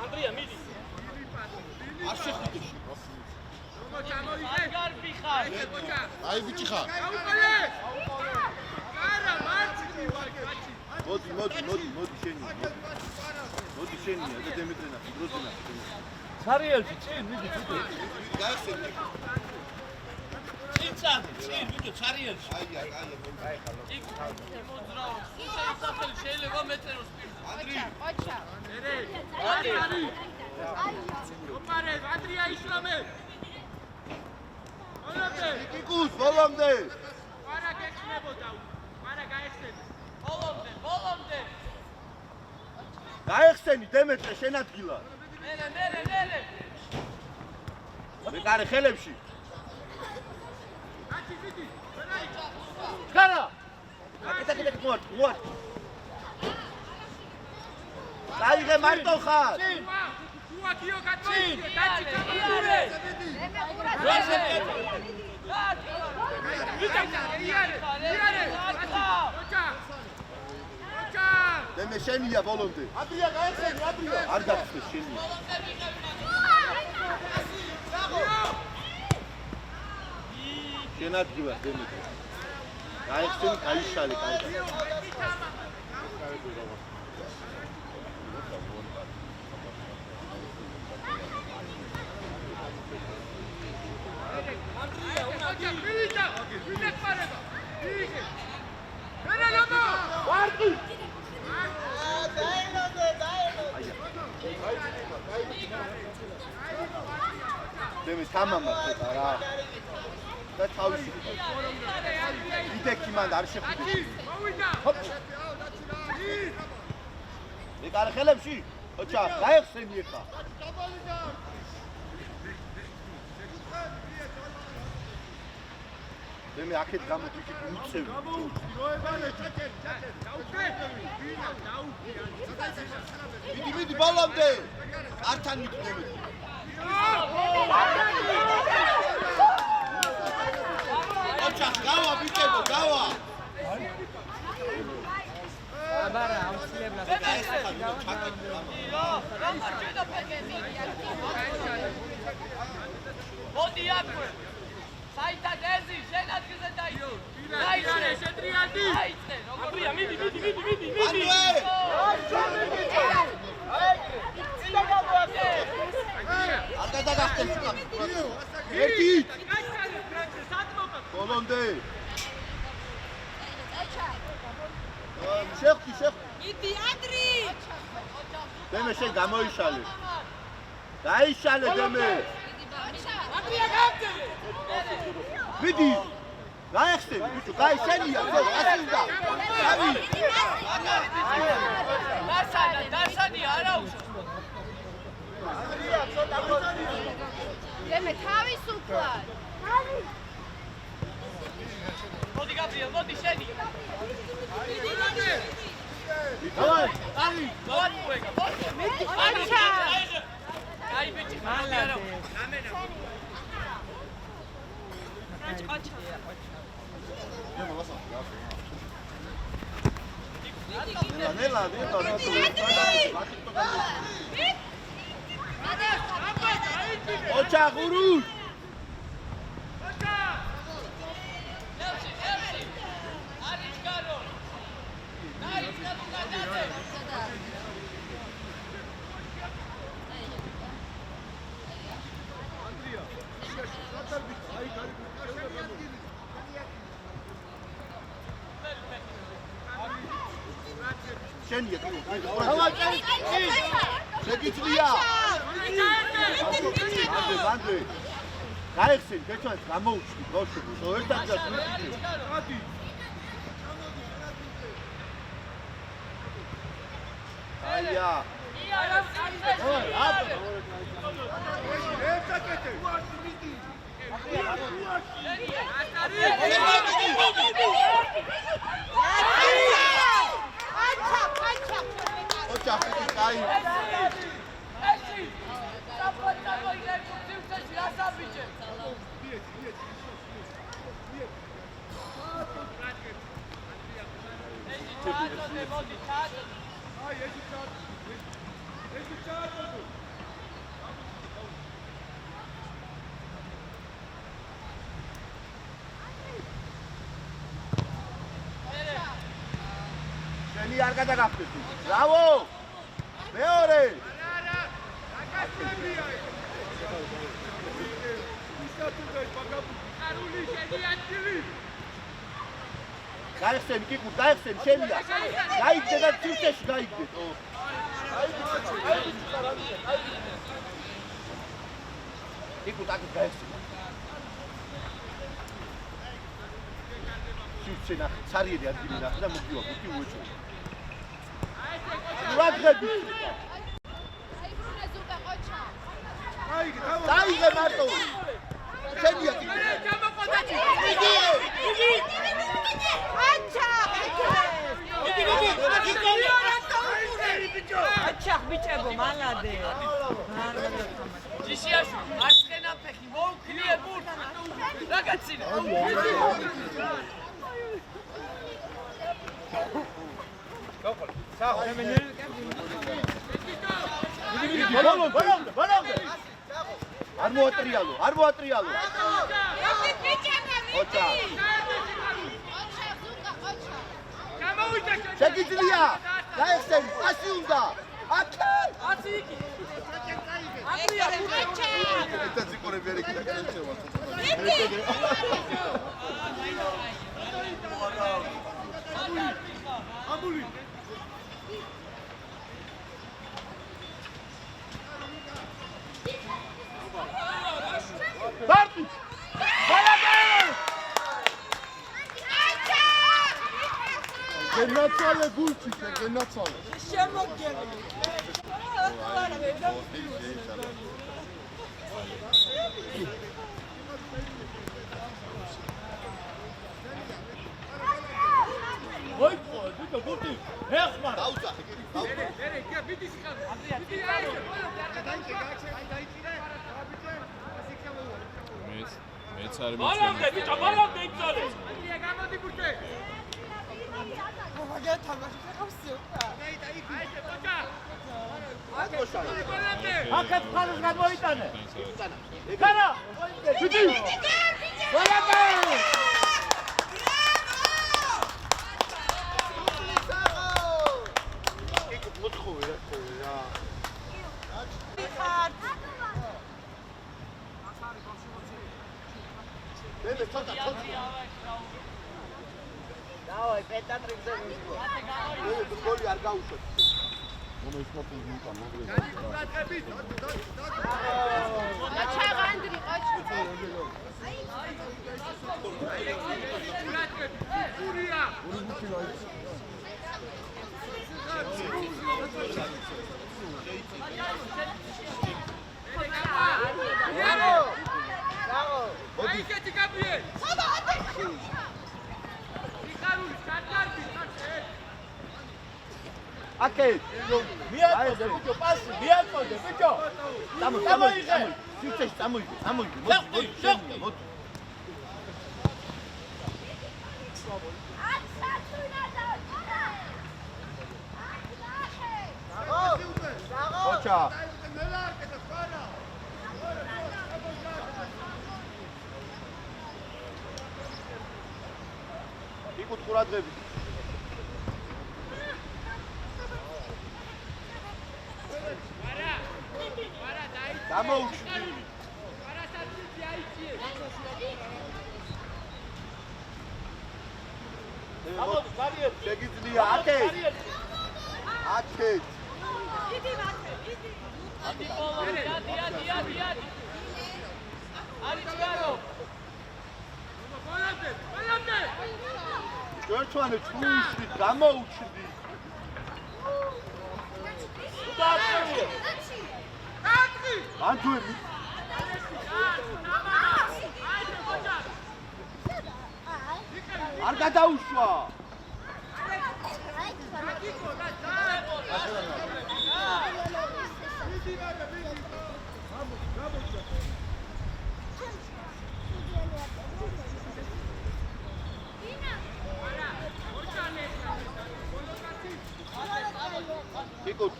Andrea, midi. არ შეხვიდე. Garbi ხარ. აი ბიჭი ხარ. არა, მარცხი ვარ, კაცი. მოდი შენია. მოდი შენია, და დემეტრენა, დროზენა. Sarielში, წინ, მიდი. გაიხსენე. წინ, ვიდეო Sarielში. აი. იქ მოძრაო. სახელი შეიძლება მეტეროს პირზე. ოჩა. ერი. ოპარე, ანდრია ისლამე. ბოლომდე. კიკუს ბოლომდე. არა გექნებოდა. არა გაიხსენე. ბოლომდე. გაიხსენი დემეტრე შენ ადგილად. მერე. მეკარე ხელებში. კაცი ვიდი. ხარა. აკეთა მოარ. გაიგე მარტო ხარ. უაკიო გაწვი. დაჭი იარე. დემე შენია ბოლომდე. ანდრია გაიხსენი, ანდრია. არ გახსნე შენია. შენ ადგილად დემეტრე. გაიხსენი, გაიშალე კარგად. დემე თამამად ხება რა. და თავისი იდექი მან არ შეხვიდე. ჰოპ. მეკარე ხელებში. ოჩა, გაიხსენი ეხა. დემე აქეთ გამოდიქით უცევი. მიდი ბოლომდე. ართან მიდდები. ოჩა, გავა ბიჭებო, გავა. აბარა აუცილებლად მოდი აკვე საიტად ეზი შენ ადგილზე დაიწყე დაიწყე შეტრიალდი დაიწყე როგორია მიდი არ გადაგახტენ ერთი ბოლომდე შეხტი იდი ანდრი დემე შენ გამოიშალე გაიშალე დემე ანდრია გავწე მიდი გაიხსენი ბიჭო გაიშენია ასინდა ავი დასანი არა უშო დემე თავისუფლად მოდი გაბრიელ მოდი შენი დავაი ალი მოდი აჩა აი ბიჭი მოდი არა ნელა ოჩა ღურუს შენია შეგიძლია ანდრე გაიხსენ გეჩვენეთ გამოუჩდი ბავშვი ერთად გასული აია ოჩა კაი შენი არ გადაგახდები. ბრავო! მეორე! გაიხსენ, კიკუ, გაიხსენ, შენია. გაიგდე და ცირცეში გაიგდე. კიკუ, ტაკი გაიხსენ. ცირცე ნახე, ცარიერი ადგილი ნახე და მოგივა, გუთი უეჭო. ვაგები. აიბრუნე ზუკა ყოჩა. დაიგე მარტო. შენია კიკუ. აჩახ ბიჭებო მალადე ჯიშიაშვილი მარცხენა ფეხი მოუქლიე ბურთს რაგაცინე ბოლომდე არ მოატრიალო ოჩა შეგიძლია გაიხსენ პასი უნდა აკი იქი ანდრია ეს ციკორები არ იქნება კაცევა ამული ბარტი გენაცვალე გულში გენაცვალე შემოგგერო ოი დიკო გულში ეხმა დაუწახე მეც არ მეცემ ბიჭო, ბოლომდე იბრძოლე. ანდრია, გამოდი ბურთე. ვაგე თამაში ხავსიო აკაც ფარს გამოიტანე განა დიდი ვაიატე იქ მოთხოვე რა მე ცოტა დავაი პენტატრიკზე ვიყო მე გოლი არ გაუშვებ მომის მოპული უკან მოგრე ყოჩა განდრი ყოჩა გურია. აიქეთი გაბრიელ. ხოდა ატე მიხარული კარგი აკე მიაწოდე ბიჭო პასი მიაწოდე ბიჭო წამოიღე სიცეში წამოიღე მოდი ოჩა იქ უთხურადღები გამოუჩნდი გამოდი კარიერა შეგიძლია აკეთ დიდი მათე დიდი ადი არის გარო ბოლომდე ჯერჩვანე ჩუიშვით გამოუჩნდი დააწყევია კარტი ანთუები არ გადაუშვა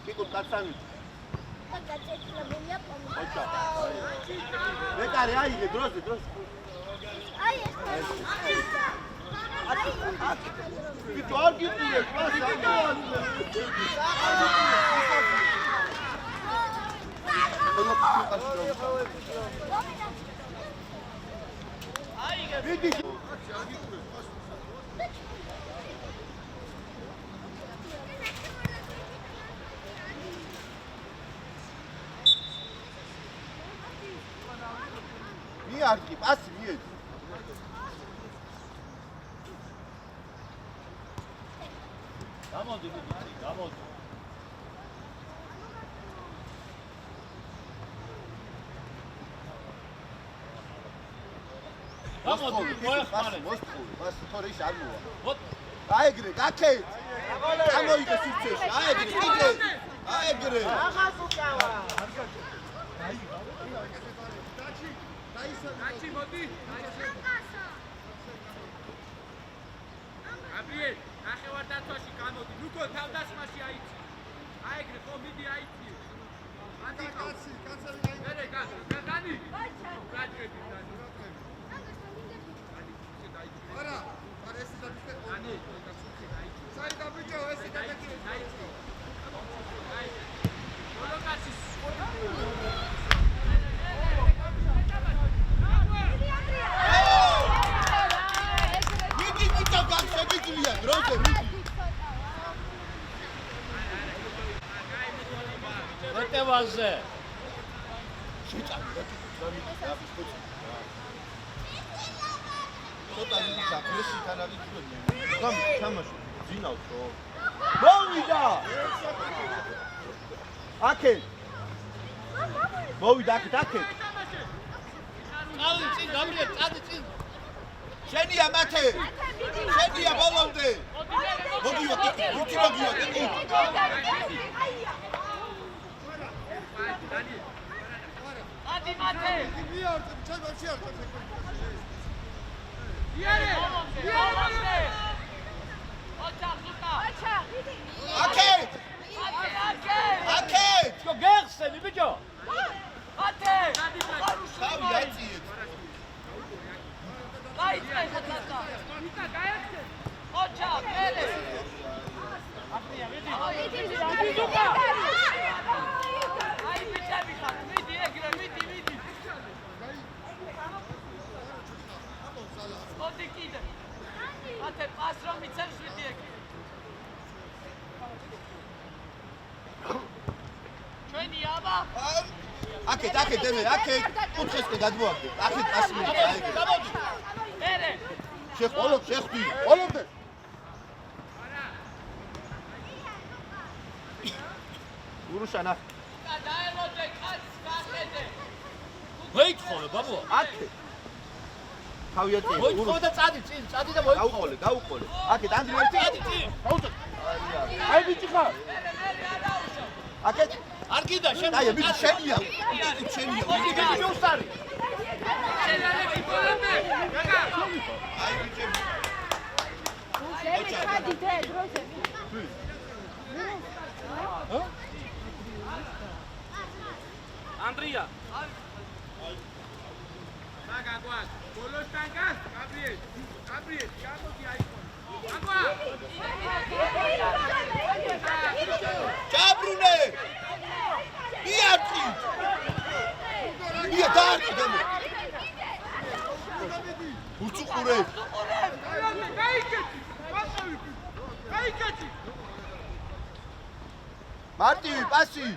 კიკუტ კაცანი გაწეცლებულია ოჩა. მეკარე აიღე დროზე. აი ეს ვიტო არ გიყურებ, მას არ მიდი. მიარგი, პასი მიედი. გამოდი, გამოდი. გამოდი, მოეხმარე. მას თორე ის არ მოვა. ვოთ. აეგრე, გაქეთ. გამოიგე სიცხეში, აეგრე, კიდე. აეგრე. აღას უკავა. დაჩი მოდი. გაბრიელ, ნახევარ დათვაში გამოდი. ნუკო თავდასხმაში აიცი. აეგრე ხო მიდი აიცი. ანდი კაცი, კაცები გაიგე. მერე განი. გაჭრები, განი. არა, არა ეს დაგიწე. განი, გაიცი. საი დაბიჭო, ეს დაგიწე. გაიცი. მოლოკაცის. შეგიძლია დროზე მიდი. მეტევაზე. ცოტა დიდი საფრესი თანავით ჩვენი. გამ თამაში ძინავთო. მოვიდა. აკეთ. მოვიდა აკეთ. წავი წინ, გაბრიელ, წადი წინ. შენია მათე. შენია ბოლომდე. მოგივა, მოგივა. ადი მათე. მიორწე, ჩემში არ წავალ. აკეთ. ჩო გეხსენი ბიჭო. ათე. თავი აწიეთ. გაიწე ხოთა. ოჩა, მელე. აი ბიჭები ხარ, მიდი ეგრე, მიდი. მოდი კიდე. ათე პას რომ მიცემს მიდი ეგრე. ჩვენი აბა. აკეთ, დემე, აკეთ. კუთხესკენ გადმოაგდე. აკეთ პასი მიდი. გამოდი. მერე. შეხტი. ბოლომდე. ურუშანა. დაელოდე კაცს გახედე. მოიქხოვე ბაბუა. აკეთ. თავი აწიეთ. მოიქხოვე და წადი წინ, წადი და მოიქხოვე. გაუყოლე. აკეთ ანდრი ერთი. წადი წინ. აუწე. აი ბიჭი ხარ. აკეთ. არ გიდა შენ. აი ბიჭი შენია. შენია. მოდი გამიუსტარი. შენალები ბოლომდე. გაგა. აი ბიჭი. ანდრია. გაგა გვას. ბოლოსტანგა, გაბრიელ. გამოდი აიქო. აგვა. ჩაბრუნე. მიარჩი. მია დაარჩი დემო. უწუყურე. გაიკეთი. მარტივი პასი.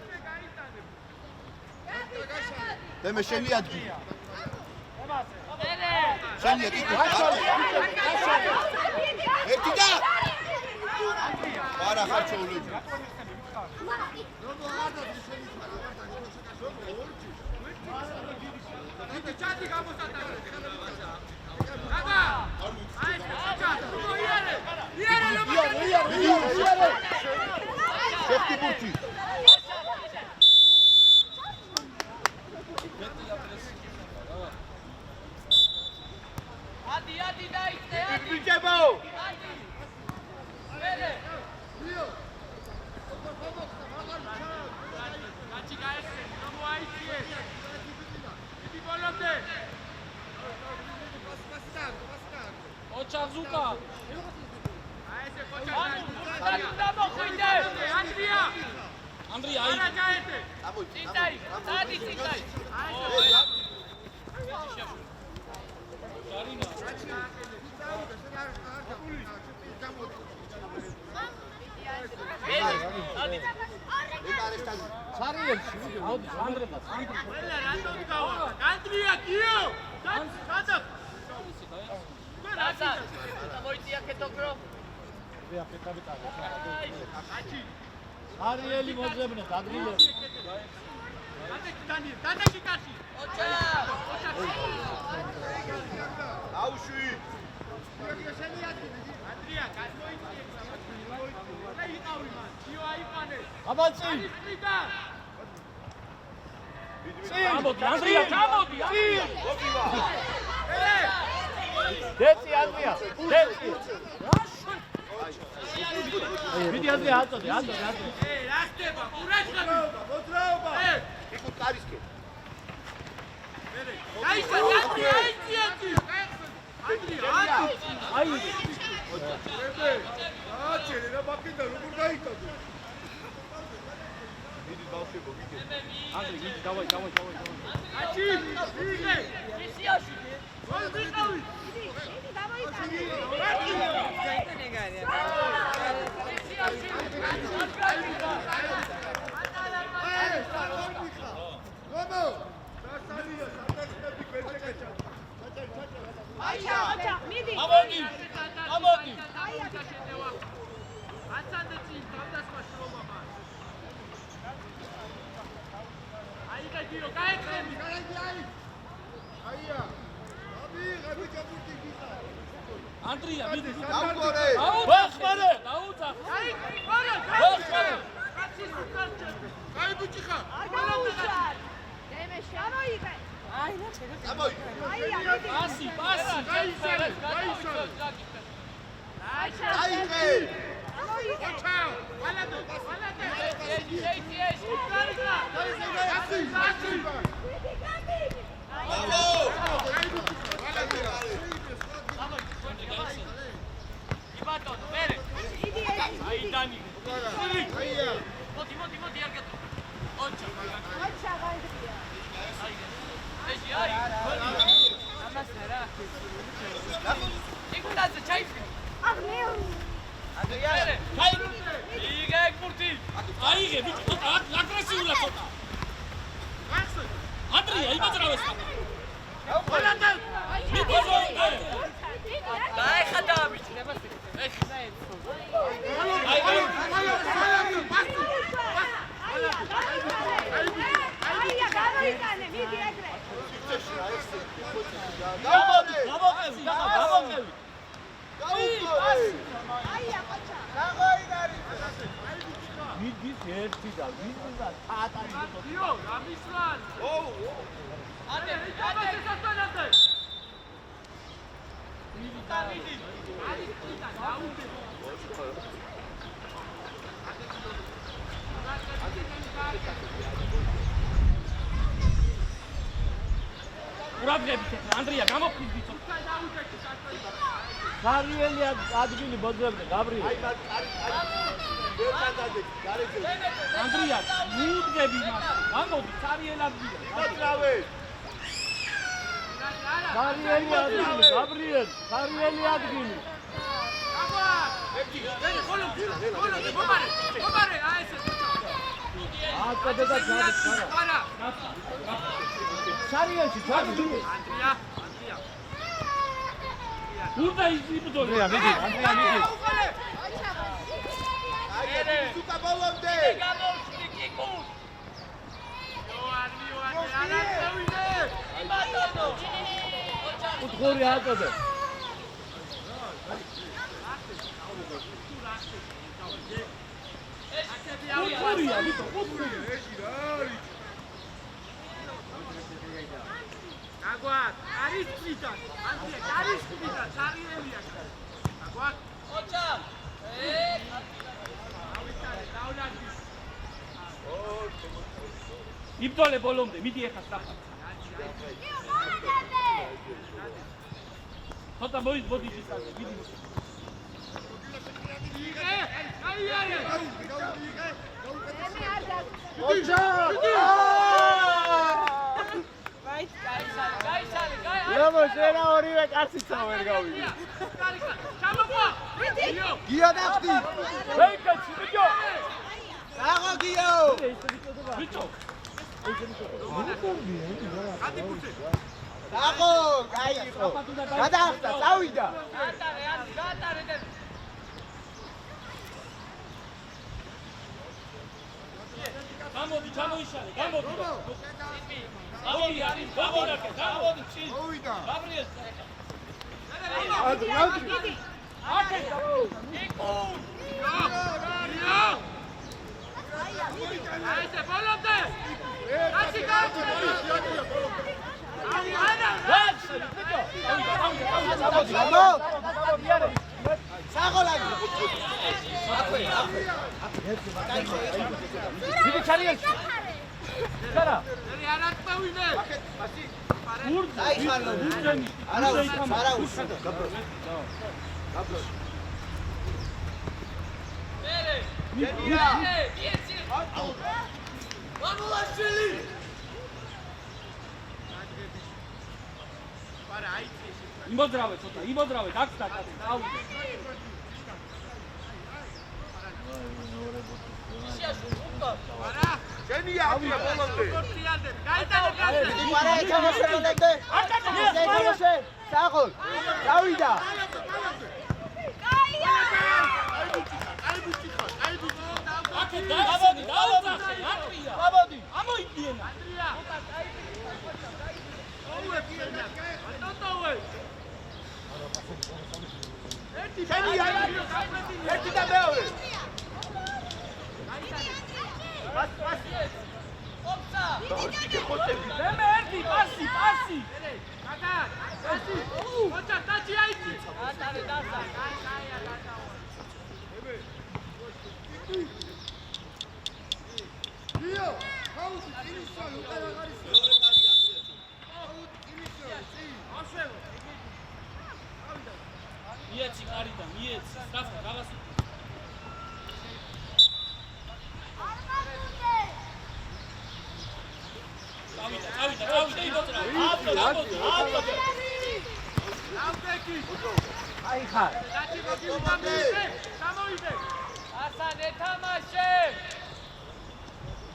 დემე შენი ადგილი. შენია კიდე. ერთი და. არა ხარჩოულები. ჩადი გამოსატა. გაგა. აი, ჩადი. იარე. შეხტი ბურთი. ადი დაიწე. ბიჭებო. მერე. მიო. გაესწრები, რომ მოაიციე. დიდი ბოლომდე. ოჩა ზუკა. აი ესე ხოჭა. დამოხვიდე. ანდრია. ანდრია აი. არა გაეთე. წინტაი, დადი წინტაი. აი სარიელში მოდი ანდრედა ყველა რატომ გავა? ანდრია კიო. დადა. რაცა? მოიწია კეთოკრო. აჩი. სარიელი მოძებნეთ ადგილები დადა კიკაში. ოჩა. აუშვი ანდრია გამოიწია. აი იყავი მან. კიო აიყანე. აბაცი ისტრიდა. გამოდი ანდრია გამოდი ე! დეცი ანდრია დეცი მიდი ანდრია აწოდე ე, რა ხდება? ყურაჟღები. მოძრაობა. ე! იკუ კარისკე გაიშა, ანდრია აიწიეთი. ანდრია, აი აჩერე რა ბაკინდა როგორ გაიტანო? მიდი ბავშვებო გიგე ანდრი გიგი დავაი აჩი, იგე. ისიაში. ვარ ვიყავი. ამოდი ამოდი აცანდეცი თავდასხმა შრომაა. აი გაიო, გაეცემი. აია. აბი, რაბი ჩაბურთი გიხა. ანდრია მიდი დავკორე ვახმარე დაუცა აი, არა, ვახმარე კაცის უკარჩა. აი ბუჭიხა. ამოი პასი პასი გაისერე, გაიცე. აიღე ოჩაო, ვალადე, ვალადე. ეს. უკარიხა. კაცი, კაცი. იბატონო, მერე. აი დანი. აია. მოდი არ გეტყვი. ოჩა. ეში აი. ამას რა. იგუნდაზე ჩაიფი. ანდრია აი იგე გურთი. აიღე ბიჭო აგრესიულად ცოტა ანდრია იმაძრავეს ვალადე. მიდი ზოიდე დაეხა დააბიჭი. ეხ. აი დავკორე გამოყევი გამოყევი დავკორე მიდის ერთი და ვიზა თატანი იო, რამისვან. ოუ ანდე, აბას ესასწავლამდე. მიდი. არის წინა, დაუნდე. ყურადღებით ანდრია გამოფხიზ ბიჭო სარიელი ადგილი მოძებნე გაბრიელ ანდრია მუდგები მას გამოდი სარიელი ადგილი მოძრავე სარიელი ადგილი გაბრიელ სარიელი ადგილი აბა! ვენი ხოლო, მომარე, აი ესე. აწოდე და გადის არა. სარიელში ჩადი ანდრია. ურდა იზიბდო ანდრია მიდი აი სუკა ბოლომდე გამოვშდი კიკუ. არა წავიდე. იბატონო. უთხური აწოდე უთხურია ბიჭო უთხური აგვარ, არის წიდან. ანდრია, არის წიდან, სარიელია. აგვარ. ოჩა. ავიტარე, დაუნარდი. იბრძოლე ბოლომდე, მიდი ეხა საფარ. ცოტა მოდი ისაზე, მიდი. ლამო შენა ორივე კაციცა ვერ გავიდი. გია დახტი. ვეიკაცი, ბიჭო. აღო გიო. ბიჭო. აღო, კაი იყო. გადაახტა, წავიდა. გატარე. გამოდი, ჩამოიშალე, გამოდი. გამოდი, არის, გამოდი, ჩი. მოვიდა. გაბრიელ. დიდი. აკე. აიზე ბოლომდე. კაცი კაცი. ლამო. საღოლაგი. დიდი ჩარიელში. კარა. ერი არატყევინე. ურდა. დაიხანო. ურდენი. არა უშო. გაბროს. მერე. იეცი. მამულაშვილი. არა აიცი. იმოძრავე ცოტა, იმოძრავე, დაგსდა კაცი, წავიდე. შეაშო უკა. არა. შენია აბია ბოლომდე. პორტრიანდე. გაიტანე კაცი. არა ეკამოშენოდე. ეკამოშე. საღოლ. წავიდა. აკე დაიწყე, დაუძახე, აკრია. გამოდი. ამოიდიენა. შენია. ერთი და მეორე. ოპსა. მე ერთი პასი. კათა. კაცი. ოჩა კაცი აიცი. გატარე დასა. გიო, ხაუდი წინისწარ უკან აღარ ისო. ხაუდი წინისწარ, წი. აშვევო. მიეცი კარიდან, მიეცი. საფა, გავასუქე. წავიდა, იმოძრავე. აბლო. ლავდეკი. აი ხარ. კაცი მოგივიდე. სამოვიდე. ასან ეთამაშე.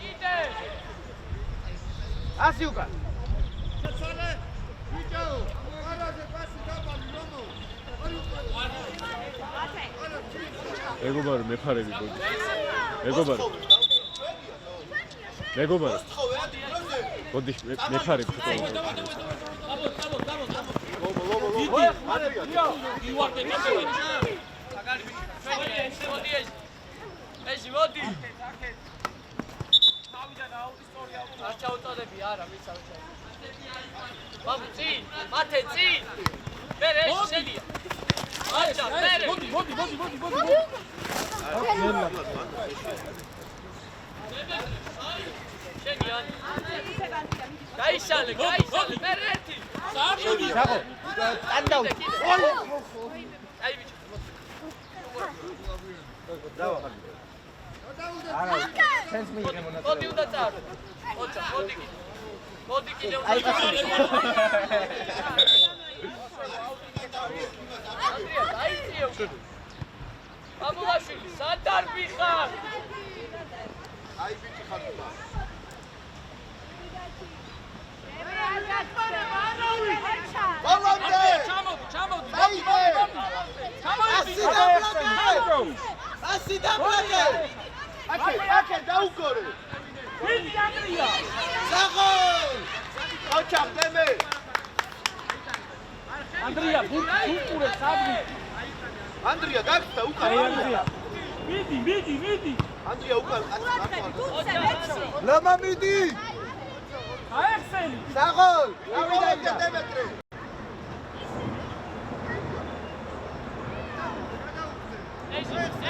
იდე. ასი უკან. ცალე. ვიჭო, არაზე პასი დაბალი რომო. მეგობარო მეფარები გოდი. მეგობარო. გოდი მეფარები ხო? იوارდე კაცი. მოდი. არ ჩაუწოდები არა მიცავ. ბაბუ წინ, მათე წინ. მერე შენია. აჩა მერე. მოდი. შენია. გაიშალე, მერე ერთი. საერთოდ საღო. ტანდაუ. აი ბიჭო. დავახალი. არა. სენს მიიღე მონაწილეობა. მოდი უნდა წარო. ოჩა, მოდი კიდე უნდა. აი კაცი. აიციო. ამულაშვილი, სადარბი ხარ? აი ბიჭი ხარ თუ. ბოლომდე. ჩამოდი. დაიდე. ჩამოიდი. ასი დაბლაკე. აკე დაუგორე. ვინი აკრია? საღო. ოჩა დემე. ანდრია, ბურკურე სადმი. ანდრია გაგწა უკან. ანდრია. მიდი. ანდრია უკან. გუნდზე ლამა მიდი. აეხსენი. საღო. დავიდა დემეტრე.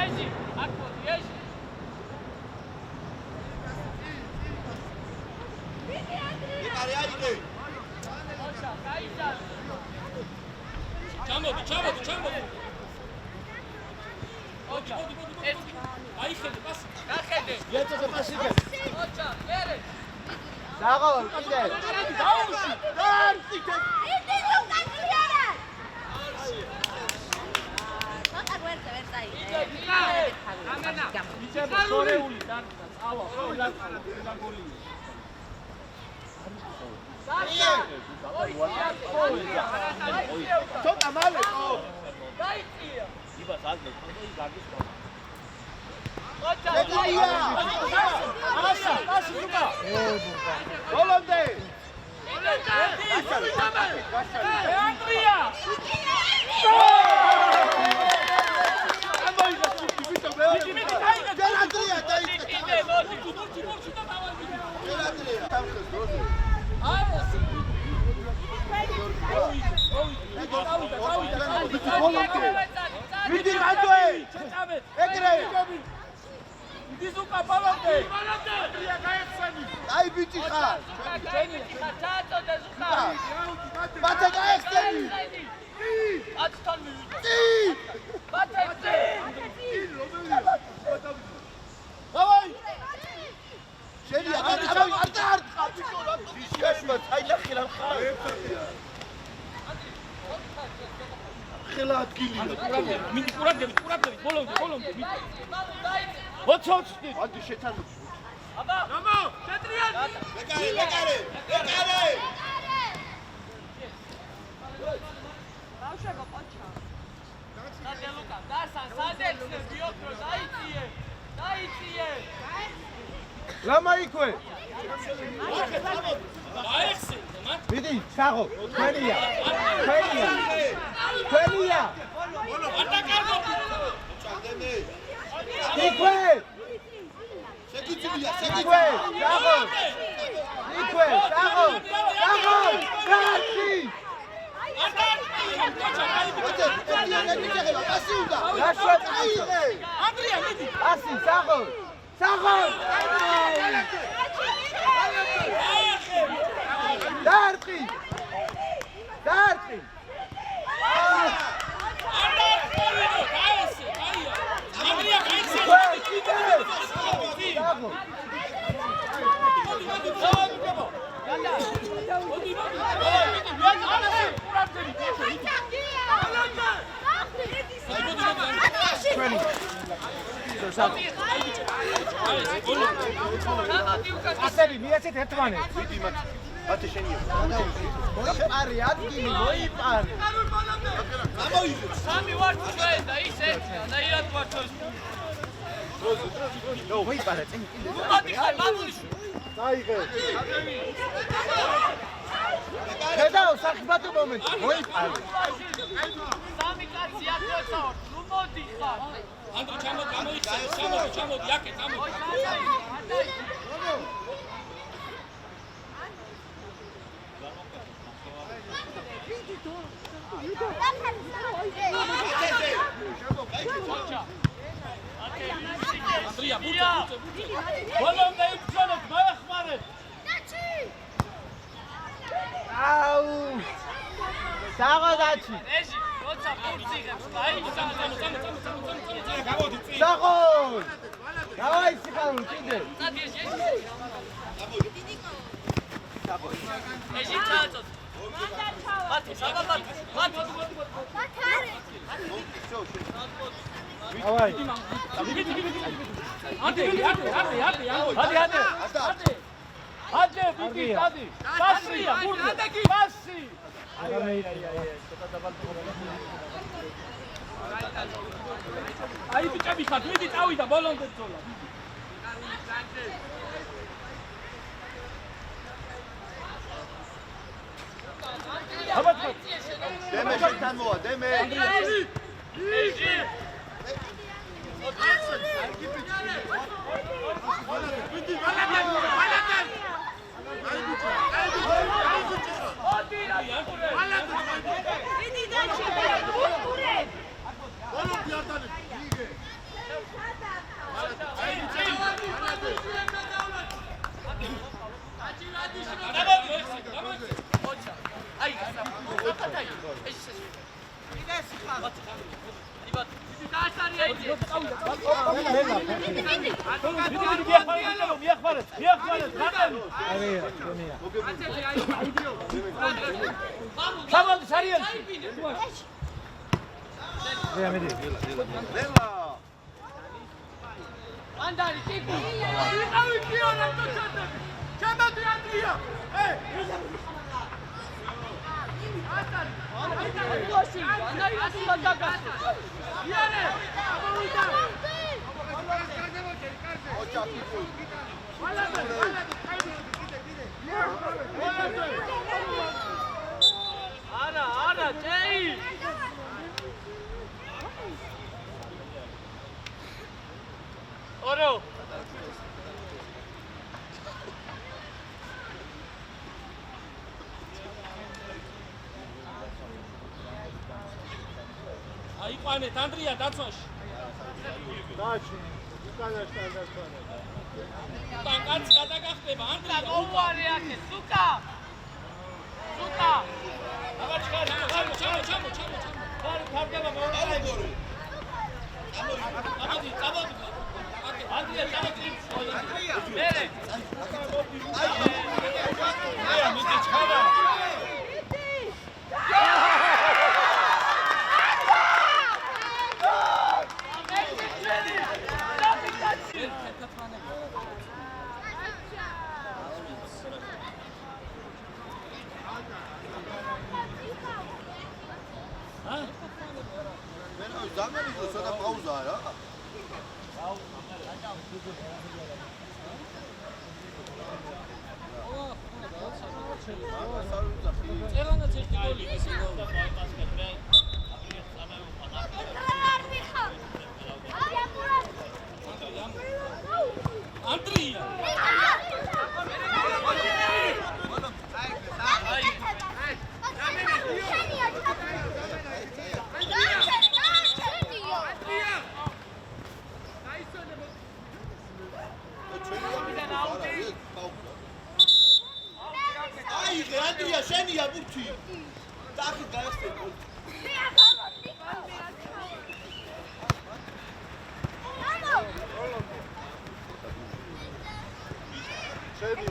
ეჟი, აქ მოდი, ეჟი. იეთოზე პასი იგებ. ოჩა, ერე. დაღავ კიდე. დაუში. დარტიკე. იდი უკან წიარა. მოკა გვერდზე ვერ წაიღე. გამენა. იძება შორეული დარტყა. წავა, ყველა გოლი. საშა. ცოტა მალე ყო. დაიწია. იბას ალდე ხონდო იგარდის ხომ ოჩა. აშა, აშა ზუკა. ბოლომდე. ანდრია. ამოიღე ჩიკი ვიტო მეორე. მიდი დაიგე. ჯერ ანდრია დაიწე. კიდე მოდი. ჩი და დავადი. ჯერ ანდრია. სამხეს დროზე. მიდი რადოე. ჩაწავეთ. ეგრე. დიზუკა ბალონდე. ანდრია გაიხსენი. აი ბიჭი ხარ. ჩაწოდე ზუკა. მათე გაიხსენი. აცთან მივიდა. ტი. დავაი. შენია არტყა ბიჭო რატო შეშვა წაილახი რა ხარ. ხელა ადგილია. მიდი ყურადღებით, ბოლომდე. დაიწე. 20 ადი შეთანო. აბა. გამო, შეტრიანი. ეკარე. ბავშვებო პოჩა. სადე ლუკა, დასან სადექნე ბიოქრო დაიწიე. ლამა იქვე. აიხსენ, მან. მიდი, ჩაღო. თქვენია. იქვე. შეგიძლია. ჩაღო. იქვე, ჩაღო. გასი. გასვა წაიღე. ანდრია, მიდი. გასი, ჩაღო. დარტყი. ასები მიაცეთ ერთმანეთს. მათე შენია. მოიპარე ადგილი, მოიპარე. სამი ვარ ჩვენ და ის ერთია და ირად ვარ ჩვენ. მოიპარე წინ. მოდი ხარ მამულში. დაიღე. ხედავ სახიფათო მომენტი. მოიპარე. სამი კაცი ათოცა. ნუ მოდი ხარ. ანდრო ჩამოიხსენ, ჩამოდი, აკე, ჩამოდი. ანდრია, ბუჩა. ბოლომდე იბრძოლეთ, მოეხმარეთ. აუ. საღოდაჩი. ეჟი, როცა პურციღებს, დაიჭა. გამოდი წინ. საღოდ. დავაი სიხარული კიდე. ეჟი ჩააწოდ. მათი, საბაბათი. დავაი. ანდე, ბიგი, დადი. პასია, ბურდე. პასი. აი ბიჭები ხართ, მიდი წავიდა ბოლომდე ბრძოლა. აბა დემე შეთან მოვა, დემე. ეჟი. აი, დაიძიეთ. მიახმარეთ, ხატები. სამალ სარიელში. ლელა ანდარი ტიპი. ვიყავი კიონა თოჩადები. ჩემოდი ანდრია. ანდარი ასულა დაგასო. იანე, ამოვიდა. ოჯახი ვალადე, არა, ჯეი. ორო. აიყვანეთ ანდრია დაცვაში. დაჩი უკანაში დაგასვანა კაცი გადაგახტება ანდრია. მოუვარე აქე, სუკა. აბა ჩამო. ფარდება მოუვარე. წამოდი. ანდრია წამოდი. მერე. მიდი ჩქარა. დამენიდო ცოტა პაუზაა რა წერანაც ერთი გოლი ისე ანდრია აიღე ანდრია შენია ბურთი დახი გაიხსენე შენი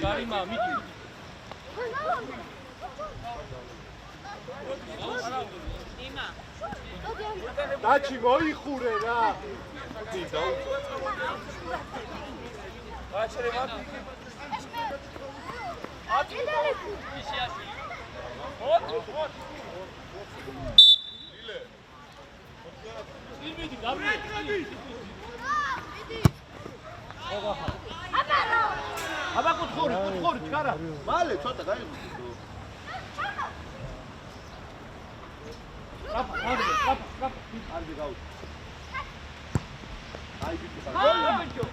გარიმა მიდი დაჩი მოიხურე რა გაჩერე მაგ აბა კუთხური ჩქარა მალე ცოტა გაიგო არდი გაუ აი ბიჭო